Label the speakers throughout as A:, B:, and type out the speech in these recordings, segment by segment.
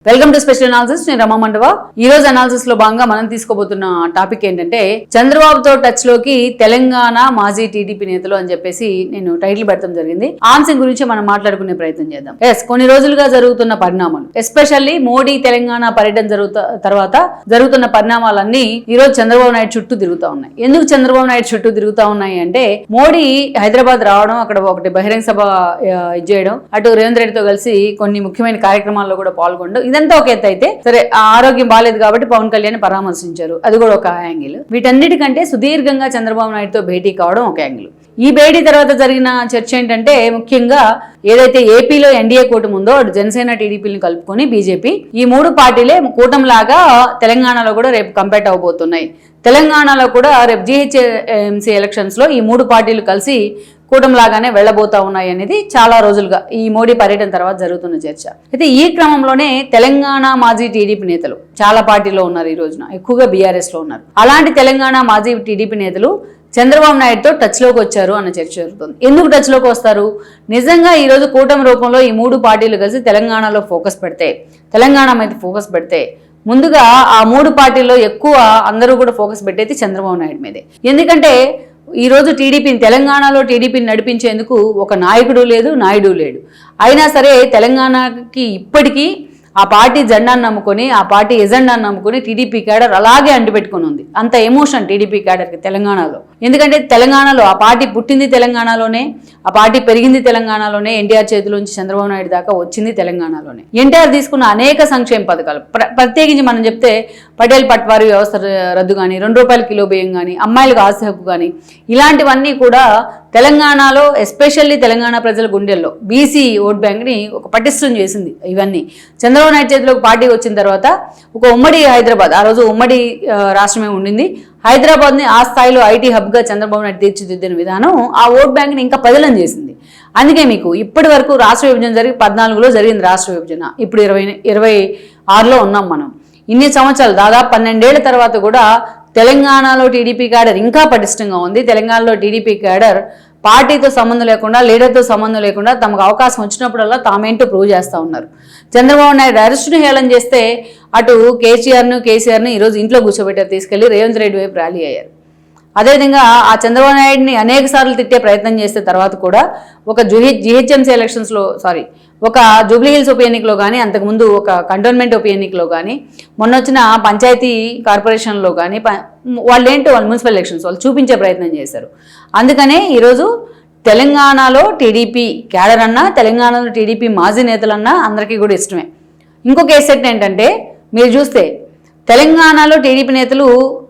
A: Welcome to special analysis. నేను రమా మండవ. ఈ రోజు అనాలిసిస్ లో భాగంగా మనం తీసుకోబోతున్న టాపిక్ ఏంటంటే చంద్రబాబుతో టచ్ లోకి తెలంగాణ మాజీ టీడీపీ నేతలు అని చెప్పేసి నేను టైటిల్ పెట్టడం జరిగింది. ఆ అంశం గురించి మనం మాట్లాడుకునే ప్రయత్నం చేద్దాం. కొన్ని రోజులుగా జరుగుతున్న పరిణామాలు, ఎస్పెషల్లీ మోడీ తెలంగాణ పర్యటన తర్వాత జరుగుతున్న పరిణామాలన్నీ ఈ రోజు చంద్రబాబు నాయుడు చుట్టూ తిరుగుతా ఉన్నాయి. ఎందుకు చంద్రబాబు నాయుడు చుట్టూ తిరుగుతా ఉన్నాయి అంటే, మోడీ హైదరాబాద్ రావడం, అక్కడ ఒకటి బహిరంగ సభ చేయడం, అటు రేవంత్ రెడ్డితో కలిసి కొన్ని ముఖ్యమైన కార్యక్రమాల్లో కూడా పాల్గొనడం, ఇదంతా ఒక ఎత్తు అయితే సరే, ఆరోగ్యం బాలేదు కాబట్టి పవన్ కళ్యాణ్ పరామర్శించారు, అది కూడా ఒక యాంగిల్. వీటన్నిటికంటే సుదీర్ఘంగా చంద్రబాబు నాయుడుతో భేటీ కావడం ఒక యాంగిల్. ఈ భేటీ తర్వాత జరిగిన చర్చ ఏంటంటే, ముఖ్యంగా ఏదైతే ఏపీలో ఎన్డీఏ కూటమి ఉందో అటు జనసేన టీడీపీని కలుపుకొని బీజేపీ, ఈ మూడు పార్టీలే కూటమిలాగా తెలంగాణలో కూడా రేపు కంపేట్ అవబోతున్నాయి. తెలంగాణలో కూడా రేపు జీహెచ్ఎంసీ ఎలక్షన్స్ లో ఈ మూడు పార్టీలు కలిసి కూటమిలాగానే వెళ్లబోతా ఉన్నాయి అనేది చాలా రోజులుగా ఈ మోడీ పర్యటన తర్వాత జరుగుతున్న చర్చ. అయితే ఈ క్రమంలోనే తెలంగాణ మాజీ టీడీపీ నేతలు చాలా పార్టీలో ఉన్నారు. ఈ రోజున ఎక్కువగా బీఆర్ఎస్ లో ఉన్నారు. అలాంటి తెలంగాణ మాజీ టీడీపీ నేతలు చంద్రబాబు నాయుడుతో టచ్ లోకి వచ్చారు అన్న చర్చ జరుగుతుంది. ఎందుకు టచ్ లోకి వస్తారు? నిజంగా ఈ రోజు కూటమి రూపంలో ఈ మూడు పార్టీలు కలిసి తెలంగాణలో ఫోకస్ పెడితే, తెలంగాణ మీద ఫోకస్ పెడితే, ముందుగా ఆ మూడు పార్టీల్లో ఎక్కువ అందరూ కూడా ఫోకస్ పెట్టేది చంద్రబాబు నాయుడు మీదే. ఎందుకంటే ఈ రోజు టీడీపీని, తెలంగాణలో టీడీపీని నడిపించేందుకు ఒక నాయకుడు లేదు, నాయుడు లేడు. అయినా సరే తెలంగాణకి ఇప్పటికీ ఆ పార్టీ జెండాను నమ్ముకొని, ఆ పార్టీ ఎజెండాను నమ్ముకొని టీడీపీ క్యాడర్ అలాగే అంటిపెట్టుకుని ఉంది. అంత ఎమోషన్ టీడీపీ క్యాడర్కి తెలంగాణలో. ఎందుకంటే తెలంగాణలో ఆ పార్టీ పుట్టింది తెలంగాణలోనే, ఆ పార్టీ పెరిగింది తెలంగాణలోనే, ఎన్టీఆర్ చేతిలోంచి చంద్రబాబు నాయుడు దాకా వచ్చింది తెలంగాణలోనే. ఎన్టీఆర్ తీసుకున్న అనేక సంక్షేమ పథకాలు, ప్రత్యేకించి మనం చెప్తే పటేల్ పట్వారీ వ్యవస్థ రద్దు కానీ, ₹2 కిలో బియ్యం కానీ, అమ్మాయిలకు ఆస్తి హక్కు కానీ, ఇలాంటివన్నీ కూడా తెలంగాణలో, ఎస్పెషల్లీ తెలంగాణ ప్రజల గుండెల్లో బీసీ ఓట్ బ్యాంక్ని ఒక పటిష్టం చేసింది. ఇవన్నీ చంద్రబాబు నాయుడు చేతిలోకి పార్టీ వచ్చిన తర్వాత ఒక ఉమ్మడి హైదరాబాద్, ఆ రోజు ఉమ్మడి రాష్ట్రమే ఉండింది, హైదరాబాద్ని ఆ స్థాయిలో ఐటీ హబ్గా చంద్రబాబు నాయుడు తీర్చిదిద్దిన విధానం ఆ ఓట్ బ్యాంక్ని ఇంకా పదిలం చేసింది. అందుకే మీకు ఇప్పటి వరకు రాష్ట్ర విభజన జరిగి 14లో జరిగింది రాష్ట్ర విభజన, ఇప్పుడు 26లో ఉన్నాం మనం. ఇన్ని సంవత్సరాలు, దాదాపు 12 ఏళ్ల తర్వాత కూడా తెలంగాణలో టీడీపీ క్యాడర్ ఇంకా పటిష్టంగా ఉంది. తెలంగాణలో టీడీపీ క్యాడర్ పార్టీతో సంబంధం లేకుండా, లీడర్తో సంబంధం లేకుండా తమకు అవకాశం వచ్చినప్పుడల్లా తామేంటో ప్రూవ్ చేస్తూ ఉన్నారు. చంద్రబాబు నాయుడు అరెస్టును హేళన చేస్తే అటు కేసీఆర్ను ఈరోజు ఇంట్లో కూర్చోబెట్టారు, తీసుకెళ్లి రేవంత్ రెడ్డి వైపు ర్యాలీ అయ్యారు. అదేవిధంగా ఆ చంద్రబాబు నాయుడిని అనేక సార్లు తిట్టే ప్రయత్నం చేస్తే తర్వాత కూడా ఒక జీహెచ్ఎంసీ ఎలక్షన్స్లో, ఒక జూబ్లీ హిల్స్ ఉప ఎన్నికలో కానీ, అంతకుముందు ఒక కంటోన్మెంట్ ఉప ఎన్నికలో కానీ, మొన్న వచ్చిన పంచాయతీ కార్పొరేషన్లో కానీ, వాళ్ళు మున్సిపల్ ఎలక్షన్స్ వాళ్ళు చూపించే ప్రయత్నం చేశారు. అందుకనే ఈరోజు తెలంగాణలో టీడీపీ క్యాడర్ అన్నా, తెలంగాణలో టీడీపీ మాజీ నేతలన్నా అందరికీ కూడా ఇష్టమే. ఇంకొక ఎసెట్ ఏంటంటే, మీరు చూస్తే తెలంగాణలో టీడీపీ నేతలు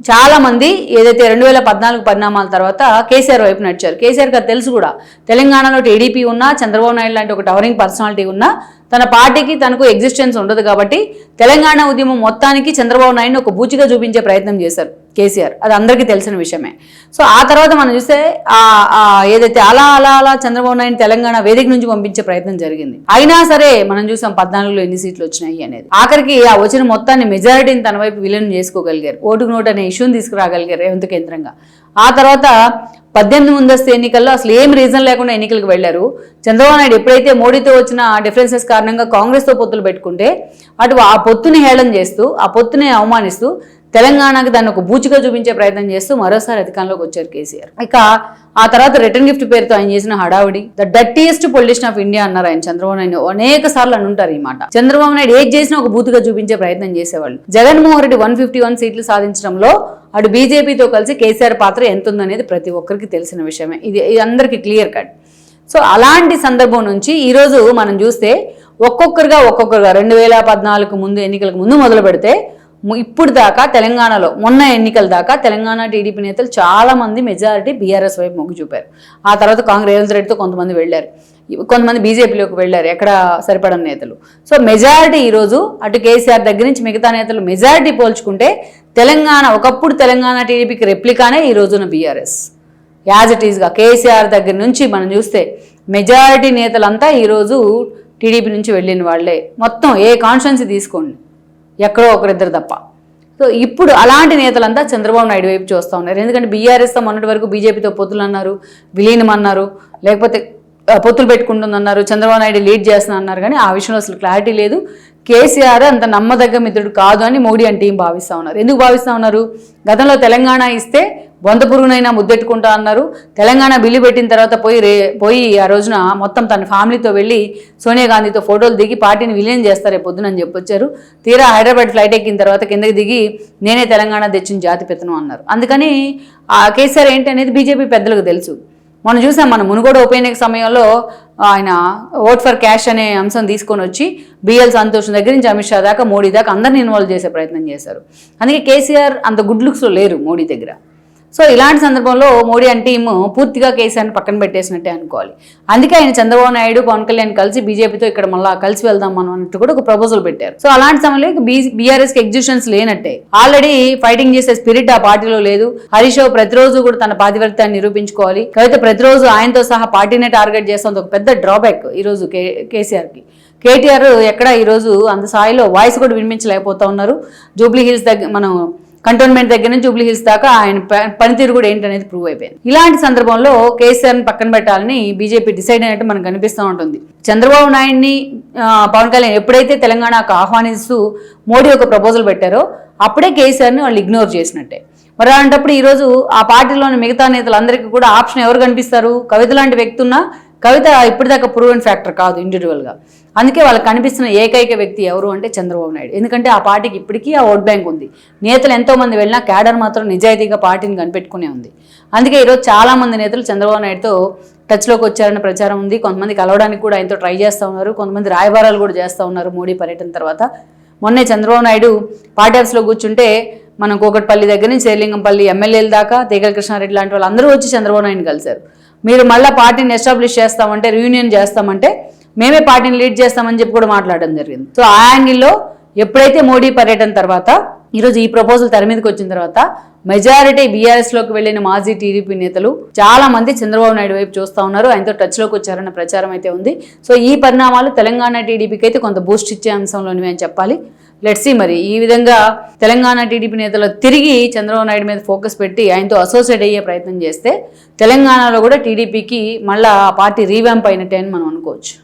A: చాలామంది ఏదైతే 2014 పరిణామాల తర్వాత కేసీఆర్ వైపు నడిచారు. కేసీఆర్కి అది తెలుసు కూడా, తెలంగాణలో టీడీపీ ఉన్నా, చంద్రబాబు నాయుడు లాంటి ఒక టవరింగ్ పర్సనాలిటీ ఉన్నా తన పార్టీకి తనకు ఎగ్జిస్టెన్స్ ఉండదు. కాబట్టి తెలంగాణ ఉద్యమం మొత్తానికి చంద్రబాబు నాయుడిని ఒక బూచిగా చూపించే ప్రయత్నం చేశారు కేసీఆర్, అది అందరికీ తెలిసిన విషయమే. సో ఆ తర్వాత మనం చూస్తే ఏదైతే అలా చంద్రబాబు నాయుడు తెలంగాణ వేదిక నుంచి పంపించే ప్రయత్నం జరిగింది. అయినా సరే మనం చూసాం 14లో ఎన్ని సీట్లు వచ్చినాయి అనేది. ఆఖరికి ఆ వచ్చిన మొత్తాన్ని మెజారిటీని తన వైపు విలీనం చేసుకోగలిగారు. ఓటుకు నోటు అనే ఇష్యూని తీసుకురాగలిగారు రేవంత్ కేంద్రంగా. ఆ తర్వాత 18 ముందస్తు ఎన్నికల్లో అసలు ఏం రీజన్ లేకుండా ఎన్నికలకు వెళ్లారు. చంద్రబాబు నాయుడు ఎప్పుడైతే మోడీతో వచ్చిన డిఫరెన్సెస్ కారణంగా కాంగ్రెస్తో పొత్తులు పెట్టుకుంటే, అటు ఆ పొత్తుని హేళన చేస్తూ, ఆ పొత్తుని అవమానిస్తూ, తెలంగాణకి దాన్ని ఒక బూచిగా చూపించే ప్రయత్నం చేస్తూ మరోసారి అధికారంలోకి వచ్చారు కేసీఆర్. ఇక ఆ తర్వాత రిటర్న్ గిఫ్ట్ పేరుతో ఆయన చేసిన హడావుడి, the dirtiest politician of India అన్నారు ఆయన చంద్రబాబు నాయుడు. అనేక సార్లు అని ఉంటారు ఈ మాట. చంద్రబాబు నాయుడు ఏది చేసినా ఒక బూతుగా చూపించే ప్రయత్నం చేసేవాళ్ళు. జగన్మోహన్ రెడ్డి 151 సీట్లు సాధించడంలో అటు బీజేపీతో కలిసి కేసీఆర్ పాత్ర ఎంత ఉందనేది ప్రతి ఒక్కరికి తెలిసిన విషయమే. ఇది అందరికీ క్లియర్ కట్. సో అలాంటి సందర్భం నుంచి ఈరోజు మనం చూస్తే ఒక్కొక్కరుగా 2014 ముందు, ఎన్నికలకు ముందు మొదలు పెడితే ఇప్పుడు దాకా తెలంగాణలో, మొన్న ఎన్నికల దాకా తెలంగాణ టీడీపీ నేతలు చాలా మంది మెజారిటీ బీఆర్ఎస్ వైపు మొగ్గు చూపారు. ఆ తర్వాత కాంగ్రెస్ రేవంత్ రెడ్డితో కొంతమంది వెళ్ళారు, కొంతమంది బీజేపీలోకి వెళ్ళారు, ఎక్కడ సరిపడని నేతలు. సో మెజారిటీ ఈరోజు అటు కేసీఆర్ దగ్గర నుంచి మిగతా నేతలు మెజారిటీ పోల్చుకుంటే తెలంగాణ, ఒకప్పుడు తెలంగాణ టీడీపీకి రెప్లికానే ఈ రోజున బీఆర్ఎస్. యాజ్ ఇట్ ఈస్గా కేసీఆర్ దగ్గర నుంచి మనం చూస్తే మెజారిటీ నేతలంతా ఈరోజు టీడీపీ నుంచి వెళ్ళిన వాళ్లే. మొత్తం ఏ కాన్స్టిట్యున్సీ తీసుకోండి, ఎక్కడో ఒకరిద్దరు తప్ప. సో ఇప్పుడు అలాంటి నేతలంతా చంద్రబాబు నాయుడు వైపు చూస్తూ ఉన్నారు. ఎందుకంటే బీఆర్ఎస్తో మొన్నటి వరకు బీజేపీతో పొత్తులు అన్నారు, విలీనం అన్నారు, లేకపోతే పొత్తులు పెట్టుకుంటుందన్నారు, చంద్రబాబు నాయుడు లీడ్ చేస్తున్నా అన్నారు. కానీ ఆ విషయంలో అసలు క్లారిటీ లేదు. కేసీఆర్ అంత నమ్మదగ్గ మిత్రుడు కాదు అని మోడీ అండ్ టీం భావిస్తూ ఉన్నారు. ఎందుకు భావిస్తూ ఉన్నారు? గతంలో తెలంగాణ ఇస్తే బొంత పురుగునైనా ముద్దెట్టుకుంటా అన్నారు. తెలంగాణ బిల్లు పెట్టిన తర్వాత పోయి ఆ రోజున మొత్తం తన ఫ్యామిలీతో వెళ్ళి సోనియా గాంధీతో ఫోటోలు దిగి పార్టీని విలీనం చేస్తారు రేపు పొద్దునని చెప్పొచ్చారు. తీరా హైదరాబాద్ ఫ్లైట్ ఎక్కిన తర్వాత కిందకి దిగి నేనే తెలంగాణ తెచ్చిన జాతిపితను అన్నారు. అందుకని ఆ కేసీఆర్ ఏంటి అనేది బీజేపీ పెద్దలకు తెలుసు. మనం చూసాం, మన మునుగోడు ఉప ఎన్నిక సమయంలో ఆయన ఓట్ ఫర్ క్యాష్ అనే అంశం తీసుకొని వచ్చి బిఎల్ సంతోష్ దగ్గర నుంచి అమిత్ షా దాకా మోడీ దాకా అందరిని ఇన్వాల్వ్ చేసే ప్రయత్నం చేశారు. అందుకే కేసీఆర్ అంత గుడ్ లుక్స్లో లేరు మోడీ దగ్గర. సో ఇలాంటి సందర్భంలో మోడీ అండ్ టీము పూర్తిగా కేసీఆర్ని పక్కన పెట్టేసినట్టే అనుకోవాలి. అందుకే ఆయన చంద్రబాబు నాయుడు, పవన్ కళ్యాణ్ కలిసి బీజేపీతో ఇక్కడ మళ్ళీ కలిసి వెళ్దాం మనం అన్నట్టు కూడా ఒక ప్రపోజల్ పెట్టారు. సో అలాంటి సమయంలో బీఆర్ఎస్కి ఎగ్జిస్టెన్స్ లేనట్టే. ఆల్రెడీ ఫైటింగ్ చేసే స్పిరిట్ ఆ పార్టీలో లేదు. హరీష్ రావు ప్రతిరోజు కూడా తన పాతివర్త్యాన్ని నిరూపించుకోవాలి. కవిత ప్రతిరోజు ఆయనతో సహా పార్టీనే టార్గెట్ చేస్తుంది. ఒక పెద్ద డ్రాబ్యాక్ ఈరోజు కేసీఆర్కి. కేటీఆర్ ఎక్కడ ఈరోజు అంత స్థాయిలో వాయిస్ కూడా వినిపించలేకపోతా ఉన్నారు. జూబ్లీ హిల్స్ దగ్గర మనం కంటోన్మెంట్ దగ్గర నుంచి జూబ్లీ హిల్స్ దాకా ఆయన పనితీరు కూడా ఏంటనేది ప్రూవ్ అయిపోయింది. ఇలాంటి సందర్భంలో కేసీఆర్ని పక్కన పెట్టాలని బీజేపీ డిసైడ్ అయినట్టు మనకు కనిపిస్తూ ఉంటుంది. చంద్రబాబు నాయుడిని పవన్ కళ్యాణ్ ఎప్పుడైతే తెలంగాణకు ఆహ్వానిస్తూ మోడీ ఒక ప్రపోజల్ పెట్టారో అప్పుడే కేసీఆర్ని వాళ్ళు ఇగ్నోర్ చేసినట్టే. మరి అలాంటప్పుడు ఈరోజు ఆ పార్టీలోని మిగతా నేతలందరికీ కూడా ఆప్షన్ ఎవరు కనిపిస్తారు? కవిత లాంటి వ్యక్తి ఉన్నా కవిత ఇప్పటిదాకా ప్రూవెన్ ఫ్యాక్టర్ కాదు ఇండివిజువల్గా. అందుకే వాళ్ళకి కనిపిస్తున్న ఏకైక వ్యక్తి ఎవరు అంటే చంద్రబాబు నాయుడు. ఎందుకంటే ఆ పార్టీకి ఇప్పటికీ ఆ ఓట్ బ్యాంక్ ఉంది. నేతలు ఎంతోమంది వెళ్ళినా క్యాడర్ మాత్రం నిజాయితీగా పార్టీని కనిపెట్టుకునే ఉంది. అందుకే ఈరోజు చాలామంది నేతలు చంద్రబాబు నాయుడుతో టచ్లోకి వచ్చారన్న ప్రచారం ఉంది. కొంతమంది కలవడానికి కూడా ఆయనతో ట్రై చేస్తూ ఉన్నారు. కొంతమంది రాయబారాలు కూడా చేస్తూ ఉన్నారు మోడీ పర్యటన తర్వాత. మొన్నే చంద్రబాబు నాయుడు పార్టీ ఆఫీస్లో కూర్చుంటే మనం కూకట్పల్లి దగ్గర నుంచి శ్రీలింగంపల్లి ఎమ్మెల్యేల దాకా తీగల కృష్ణారెడ్డి లాంటి వాళ్ళు అందరూ వచ్చి చంద్రబాబు నాయుడుని కలిశారు. మీరు మళ్ళీ పార్టీని ఎస్టాబ్లిష్ చేస్తామంటే, రీయూనియన్ చేస్తామంటే మేమే పార్టీని లీడ్ చేస్తామని చెప్పి కూడా మాట్లాడడం జరిగింది. సో ఆ యాంగిల్లో ఎప్పుడైతే మోడీ పర్యటన తర్వాత ఈరోజు ఈ ప్రపోజల్ తెర మీదకి వచ్చిన తర్వాత మెజారిటీ బీఆర్ఎస్లోకి వెళ్ళిన మాజీ టీడీపీ నేతలు చాలా మంది చంద్రబాబు నాయుడు వైపు చూస్తూ ఉన్నారు. ఆయనతో టచ్లోకి వచ్చారన్న ప్రచారం అయితే ఉంది. సో ఈ పరిణామాలు తెలంగాణ టీడీపీకి అయితే కొంత బూస్ట్ ఇచ్చే అంశంలోనివి అని చెప్పాలి. లెట్స్ సీ మరి ఈ విధంగా తెలంగాణ టీడీపీ నేతలు తిరిగి చంద్రబాబు నాయుడు మీద ఫోకస్ పెట్టి ఆయనతో అసోసియేట్ అయ్యే ప్రయత్నం చేస్తే తెలంగాణలో కూడా టీడీపీకి మళ్ళీ ఆ పార్టీ రీవ్యాంప్ అయినట్టే అని మనం అనుకోవచ్చు.